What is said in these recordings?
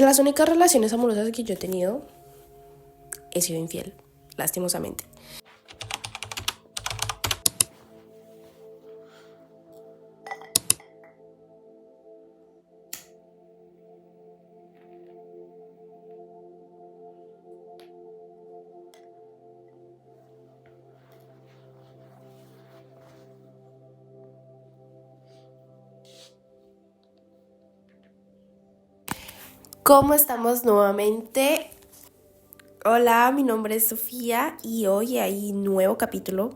De las únicas relaciones amorosas que yo he tenido, he sido infiel, lastimosamente. ¿Cómo estamos nuevamente? Hola, mi nombre es Sofía y hoy hay nuevo capítulo.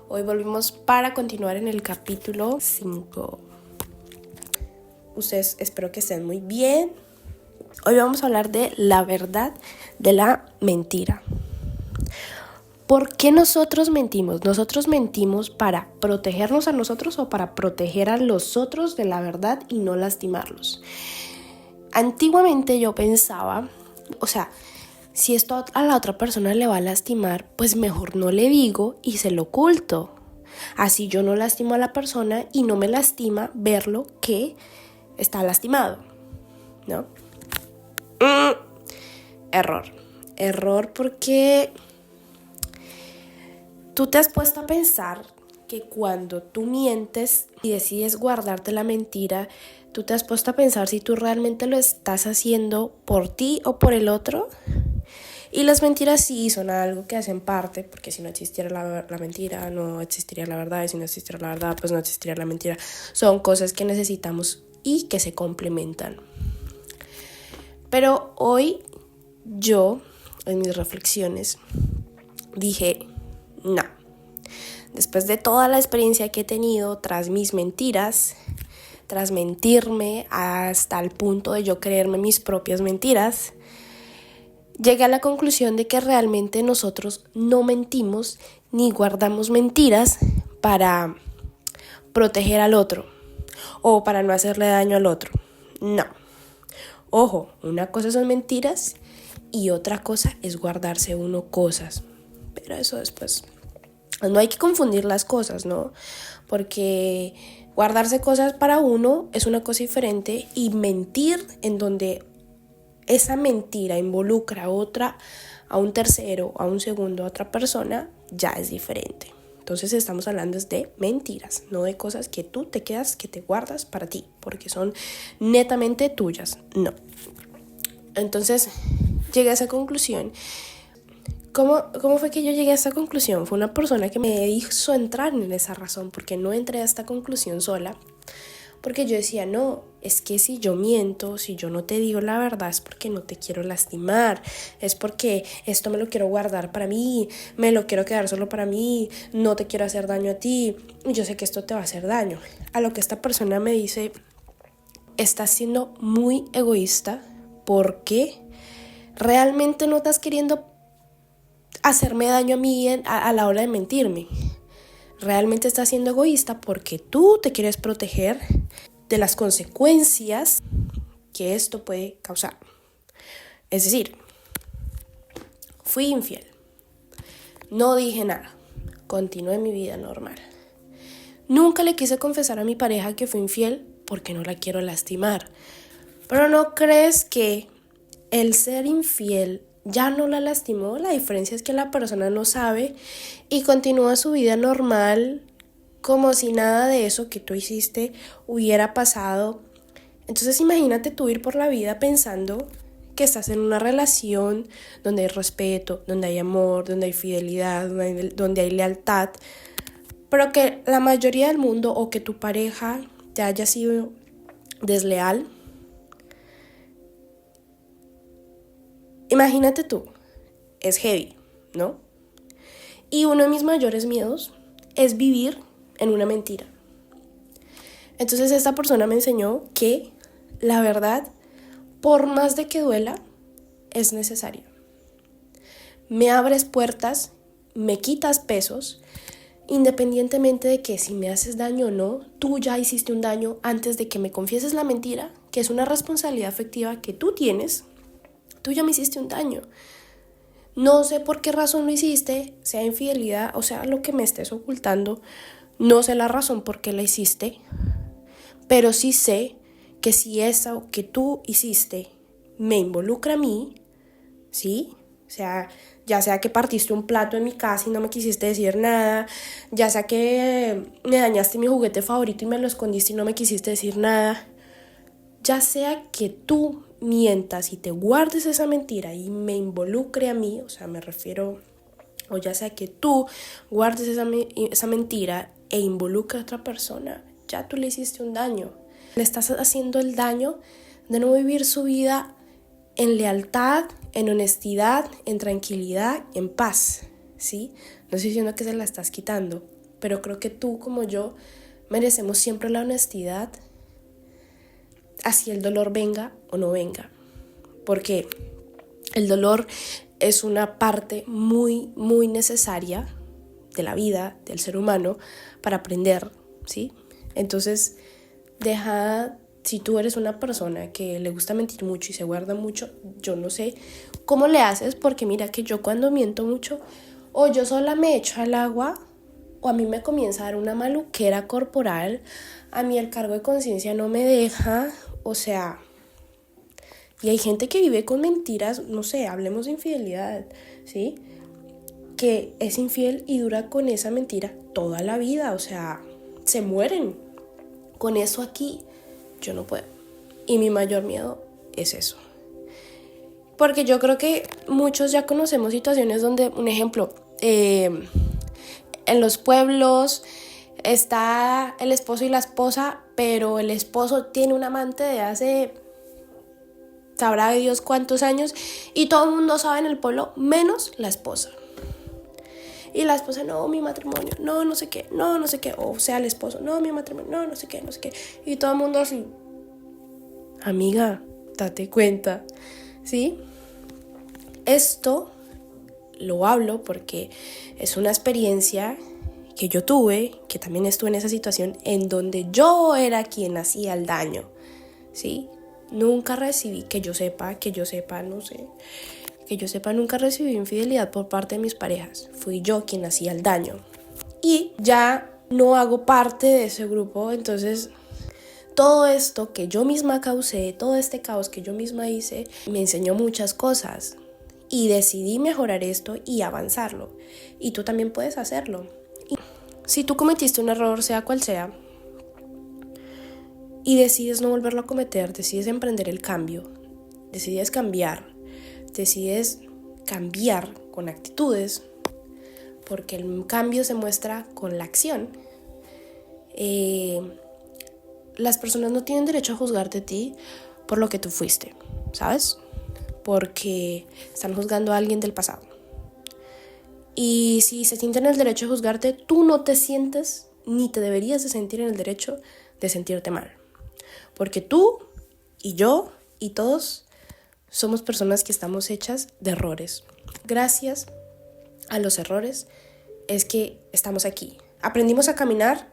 Hoy volvimos para continuar en el capítulo 5. Ustedes espero que estén muy bien. Hoy vamos a hablar de la verdad de la mentira. ¿Por qué nosotros mentimos? ¿Nosotros mentimos para protegernos a nosotros o para proteger a los otros de la verdad y no lastimarlos? Antiguamente yo pensaba, si esto a la otra persona le va a lastimar, pues mejor no le digo y se lo oculto. Así yo no lastimo a la persona y no me lastima verlo que está lastimado, ¿no? Error porque tú te has puesto a pensar que cuando tú mientes y decides guardarte la mentira, tú te has puesto a pensar si tú realmente lo estás haciendo por ti o por el otro. Y las mentiras sí son algo que hacen parte, porque si no existiera la mentira, no existiría la verdad, y si no existiera la verdad, pues no existiría la mentira. Son cosas que necesitamos y que se complementan. Pero hoy yo, en mis reflexiones, dije, no. Después de toda la experiencia que he tenido tras mis mentiras, tras mentirme hasta el punto de yo creerme mis propias mentiras, llegué a la conclusión de que realmente nosotros no mentimos ni guardamos mentiras para proteger al otro o para no hacerle daño al otro. No. Ojo, una cosa son mentiras y otra cosa es guardarse uno cosas. Pero eso después. No hay que confundir las cosas, ¿no? Porque guardarse cosas para uno es una cosa diferente y mentir en donde esa mentira involucra a un tercero, a un segundo, a otra persona, ya es diferente. Entonces estamos hablando de mentiras, no de cosas que tú te quedas, que te guardas para ti, porque son netamente tuyas. No. Entonces llegué a esa conclusión. ¿Cómo fue que yo llegué a esta conclusión? Fue una persona que me hizo entrar en esa razón, porque no entré a esta conclusión sola. Porque yo decía, no, es que si yo miento, si yo no te digo la verdad es porque no te quiero lastimar, es porque esto me lo quiero guardar para mí, me lo quiero quedar solo para mí, no te quiero hacer daño a ti, y yo sé que esto te va a hacer daño. A lo que esta persona me dice, estás siendo muy egoísta porque realmente no estás queriendo hacerme daño a mí a la hora de mentirme. Realmente estás siendo egoísta porque tú te quieres proteger de las consecuencias que esto puede causar. Es decir, fui infiel. No dije nada. Continué mi vida normal. Nunca le quise confesar a mi pareja que fui infiel porque no la quiero lastimar. Pero ¿no crees que el ser infiel ya no la lastimó? La diferencia es que la persona no sabe y continúa su vida normal como si nada de eso que tú hiciste hubiera pasado. Entonces imagínate tú ir por la vida pensando que estás en una relación donde hay respeto, donde hay amor, donde hay fidelidad, donde hay lealtad, pero que la mayoría del mundo o que tu pareja te haya sido desleal. Imagínate tú, es heavy, ¿no? Y uno de mis mayores miedos es vivir en una mentira. Entonces esta persona me enseñó que la verdad, por más de que duela, es necesaria. Me abres puertas, me quitas pesos, independientemente de que si me haces daño o no, tú ya hiciste un daño antes de que me confieses la mentira, que es una responsabilidad afectiva que tú tienes. Tú ya me hiciste un daño. No sé por qué razón lo hiciste, sea infidelidad o sea lo que me estés ocultando. No sé la razón por qué la hiciste, pero sí sé que si eso que tú hiciste me involucra a mí, ¿sí? O sea, ya sea que partiste un plato en mi casa y no me quisiste decir nada, ya sea que me dañaste mi juguete favorito y me lo escondiste y no me quisiste decir nada, ya sea que tú mientas y te guardes esa mentira y me involucre a mí, o sea, me refiero, o ya sea que tú guardes esa mentira e involucre a otra persona, ya tú le hiciste un daño. Le estás haciendo el daño de no vivir su vida en lealtad, en honestidad, en tranquilidad, en paz, ¿sí? No estoy diciendo que se la estás quitando, pero creo que tú como yo merecemos siempre la honestidad, así el dolor venga o no venga, porque el dolor es una parte muy, muy necesaria de la vida del ser humano para aprender, ¿sí? Entonces, si tú eres una persona que le gusta mentir mucho y se guarda mucho, yo no sé cómo le haces, porque mira que yo cuando miento mucho, o yo sola me echo al agua, o a mí me comienza a dar una maluquera corporal, a mí el cargo de conciencia no me deja, o sea, y hay gente que vive con mentiras, no sé, hablemos de infidelidad, ¿sí? Que es infiel y dura con esa mentira toda la vida, o sea, se mueren con eso aquí. Yo no puedo. Y mi mayor miedo es eso. Porque yo creo que muchos ya conocemos situaciones donde, un ejemplo, en los pueblos está el esposo y la esposa, pero el esposo tiene un amante de hace, sabrá de Dios cuántos años, y todo el mundo sabe en el pueblo, menos la esposa. Y la esposa, no, mi matrimonio, no, no sé qué, no, no sé qué. O sea, el esposo, no, mi matrimonio, no, no sé qué, no sé qué. Y todo el mundo así, amiga, date cuenta, ¿sí? Esto lo hablo porque es una experiencia que yo tuve, que también estuve en esa situación, en donde yo era quien hacía el daño, ¿sí? Nunca recibí, que yo sepa, no sé, que yo sepa, nunca recibí infidelidad por parte de mis parejas. Fui yo quien hacía el daño. Y ya no hago parte de ese grupo, entonces todo esto que yo misma causé, todo este caos que yo misma hice, me enseñó muchas cosas. Y decidí mejorar esto y avanzarlo. Y tú también puedes hacerlo. Y si tú cometiste un error, sea cual sea, y decides no volverlo a cometer, decides emprender el cambio, decides cambiar con actitudes, porque el cambio se muestra con la acción. Las personas no tienen derecho a juzgarte a ti por lo que tú fuiste, ¿sabes? Porque están juzgando a alguien del pasado. Y si se sienten en el derecho de juzgarte, tú no te sientes ni te deberías de sentir en el derecho de sentirte mal. Porque tú y yo y todos somos personas que estamos hechas de errores. Gracias a los errores es que estamos aquí. Aprendimos a caminar,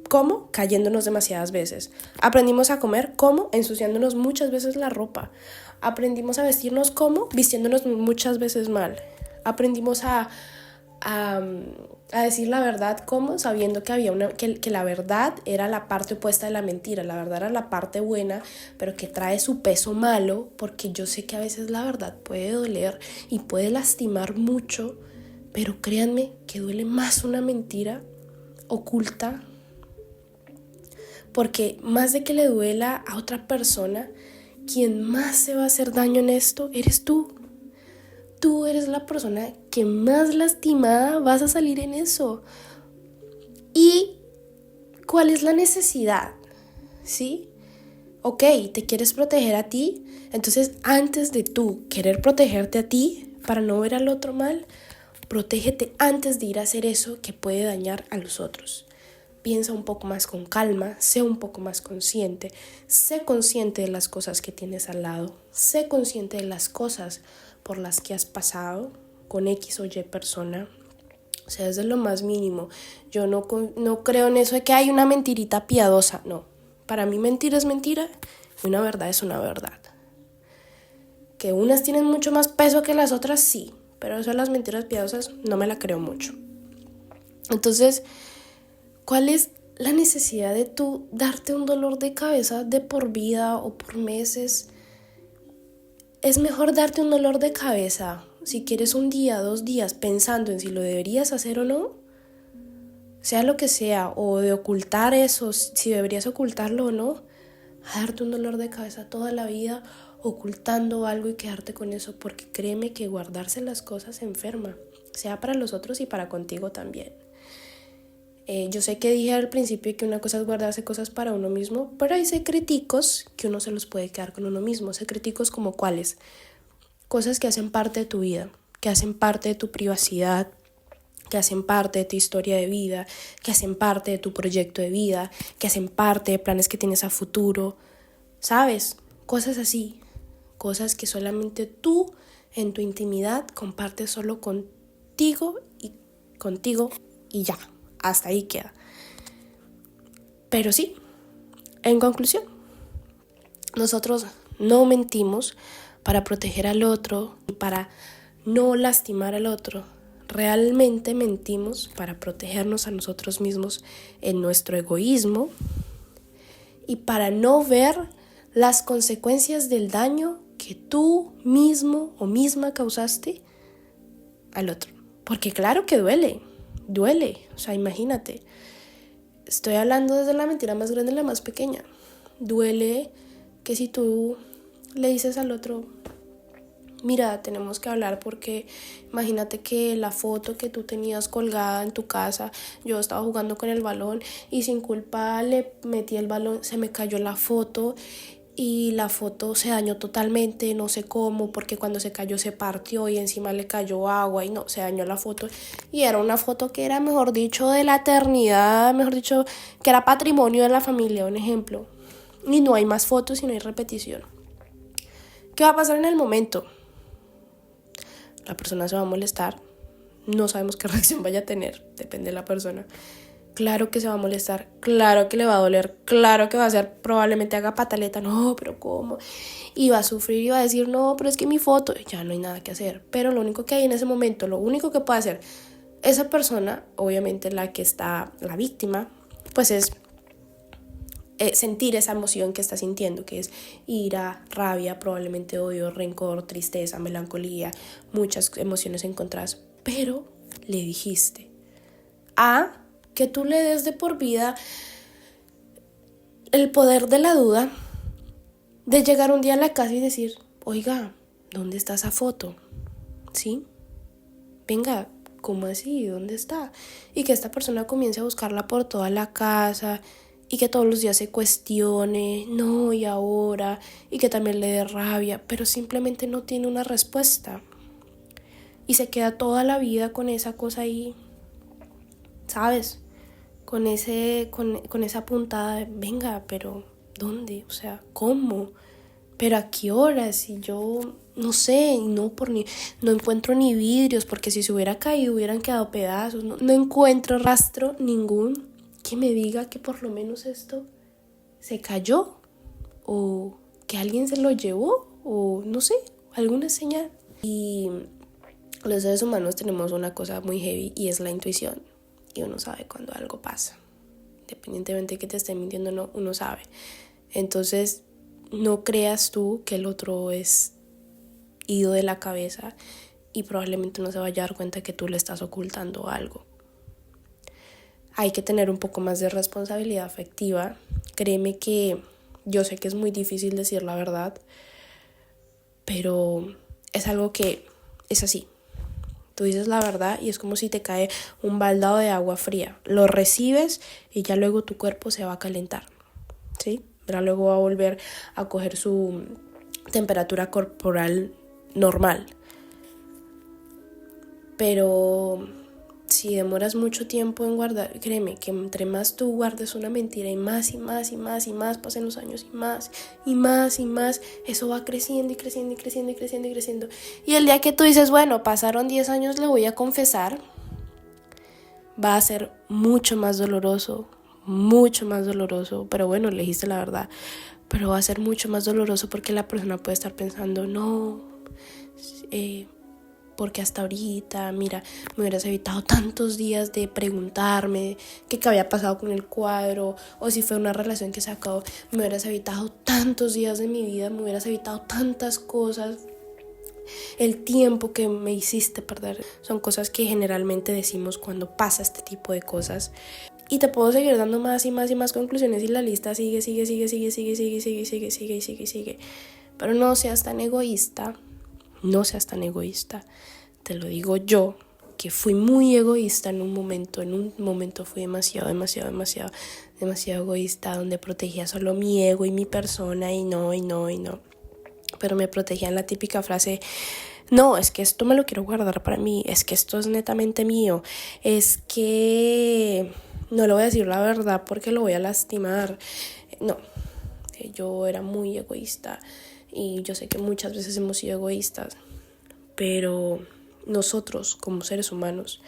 ¿cómo? Cayéndonos demasiadas veces. Aprendimos a comer, ¿cómo? Ensuciándonos muchas veces la ropa. Aprendimos a vestirnos, ¿cómo? Vistiéndonos muchas veces mal. Aprendimos a decir la verdad, ¿cómo? Sabiendo que la verdad era la parte opuesta de la mentira. La verdad era la parte buena, pero que trae su peso malo, porque yo sé que a veces la verdad puede doler y puede lastimar mucho, pero créanme que duele más una mentira oculta, porque más de que le duela a otra persona, quien más se va a hacer daño en esto eres tú. Tú eres la persona que más lastimada vas a salir en eso. ¿Y cuál es la necesidad? ¿Sí? Ok, te quieres proteger a ti, entonces antes de tú querer protegerte a ti para no ver al otro mal, protégete antes de ir a hacer eso que puede dañar a los otros. Piensa un poco más con calma, sé un poco más consciente, sé consciente de las cosas que tienes al lado, sé consciente de las cosas por las que has pasado con X o Y persona. O sea, desde lo más mínimo. Yo no creo en eso de que hay una mentirita piadosa. No, para mí mentira es mentira y una verdad es una verdad. Que unas tienen mucho más peso que las otras, sí, pero eso de las mentiras piadosas no me la creo mucho. Entonces, ¿cuál es la necesidad de tú darte un dolor de cabeza de por vida o por meses. Es mejor darte un dolor de cabeza si quieres 1 día, 2 días pensando en si lo deberías hacer o no, sea lo que sea, o de ocultar eso, si deberías ocultarlo o no, a darte un dolor de cabeza toda la vida ocultando algo y quedarte con eso, porque créeme que guardarse las cosas enferma, sea para los otros y para contigo también. Yo sé que dije al principio que una cosa es guardarse cosas para uno mismo, pero hay secreticos que uno se los puede quedar con uno mismo. Secreticos como cuáles, cosas que hacen parte de tu vida, que hacen parte de tu privacidad, que hacen parte de tu historia de vida, que hacen parte de tu proyecto de vida, que hacen parte de planes que tienes a futuro, ¿sabes? Cosas así, cosas que solamente tú en tu intimidad compartes solo contigo y ya, hasta ahí queda. Pero sí, en conclusión, nosotros no mentimos para proteger al otro, para no lastimar al otro. Realmente mentimos para protegernos a nosotros mismos en nuestro egoísmo y para no ver las consecuencias del daño que tú mismo o misma causaste al otro. Porque claro que duele. O sea, imagínate. Estoy hablando desde la mentira más grande a la más pequeña. Duele que si tú le dices al otro, mira, tenemos que hablar porque imagínate que la foto que tú tenías colgada en tu casa, yo estaba jugando con el balón y sin culpa le metí el balón, se me cayó la foto y la foto se dañó totalmente, no sé cómo, porque cuando se cayó se partió y encima le cayó agua y no, se dañó la foto. Y era una foto que era, mejor dicho, de la eternidad, mejor dicho, que era patrimonio de la familia, un ejemplo. Y no hay más fotos y no hay repetición. ¿Qué va a pasar en el momento? La persona se va a molestar, no sabemos qué reacción vaya a tener, depende de la persona. Claro que se va a molestar, claro que le va a doler, claro que va a hacer, probablemente haga pataleta, no, pero ¿cómo? Y va a sufrir y va a decir, no, pero es que mi foto, ya no hay nada que hacer. Pero lo único que hay en ese momento, lo único que puede hacer esa persona, obviamente la que está, la víctima, pues es sentir esa emoción que está sintiendo, que es ira, rabia, probablemente odio, rencor, tristeza, melancolía, muchas emociones encontradas. Pero le dijiste a que tú le des de por vida el poder de la duda de llegar un día a la casa y decir, oiga, ¿dónde está esa foto? ¿Sí? Venga, ¿cómo así? ¿Dónde está? Y que esta persona comience a buscarla por toda la casa y que todos los días se cuestione, no, y ahora, y que también le dé rabia, pero simplemente no tiene una respuesta. Y se queda toda la vida con esa cosa ahí, ¿sabes? Con esa puntada de, venga, pero ¿dónde? O sea, ¿cómo? ¿Pero a qué horas? Y yo no sé, no encuentro ni vidrios, porque si se hubiera caído hubieran quedado pedazos. No encuentro rastro ningún que me diga que por lo menos esto se cayó, o que alguien se lo llevó, o no sé, alguna señal. Y los seres humanos tenemos una cosa muy heavy y es la intuición. Y uno sabe cuando algo pasa. Independientemente de que te estén mintiendo o no, uno sabe. Entonces, no creas tú que el otro es ido de la cabeza y probablemente no se vaya a dar cuenta que tú le estás ocultando algo. Hay que tener un poco más de responsabilidad afectiva. Créeme que yo sé que es muy difícil decir la verdad, pero es algo que es así. Tú dices la verdad y es como si te cae un baldado de agua fría. Lo recibes y ya luego tu cuerpo se va a calentar, ¿sí? Pero luego va a volver a coger su temperatura corporal normal. Pero si demoras mucho tiempo en guardar, créeme que entre más tú guardes una mentira y más pasen los años y más, eso va creciendo y creciendo. Y el día que tú dices, bueno, pasaron 10 años, le voy a confesar, va a ser mucho más doloroso, pero bueno, le dijiste la verdad, pero va a ser mucho más doloroso porque la persona puede estar pensando, no, porque hasta ahorita, mira, me hubieras evitado tantos días de preguntarme qué había pasado con el cuadro, o si fue una relación que se acabó, me hubieras evitado tantos días de mi vida, me hubieras evitado tantas cosas, el tiempo que me hiciste perder. Son cosas que generalmente decimos cuando pasa este tipo de cosas. Y te puedo seguir dando más y más y más conclusiones y la lista sigue. Pero no seas tan egoísta. No seas tan egoísta. Te lo digo yo, que fui muy egoísta en un momento. En un momento fui demasiado egoísta, donde protegía solo mi ego y mi persona y no. Pero me protegía en la típica frase: no, es que esto me lo quiero guardar para mí, es que esto es netamente mío, es que no le voy a decir la verdad porque lo voy a lastimar. No, yo era muy egoísta y yo sé que muchas veces hemos sido egoístas, pero nosotros como seres humanos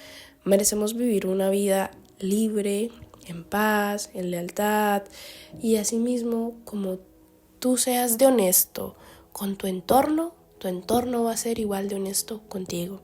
merecemos vivir una vida libre, en paz, en lealtad, y asimismo, como tú seas de honesto con tu entorno va a ser igual de honesto contigo.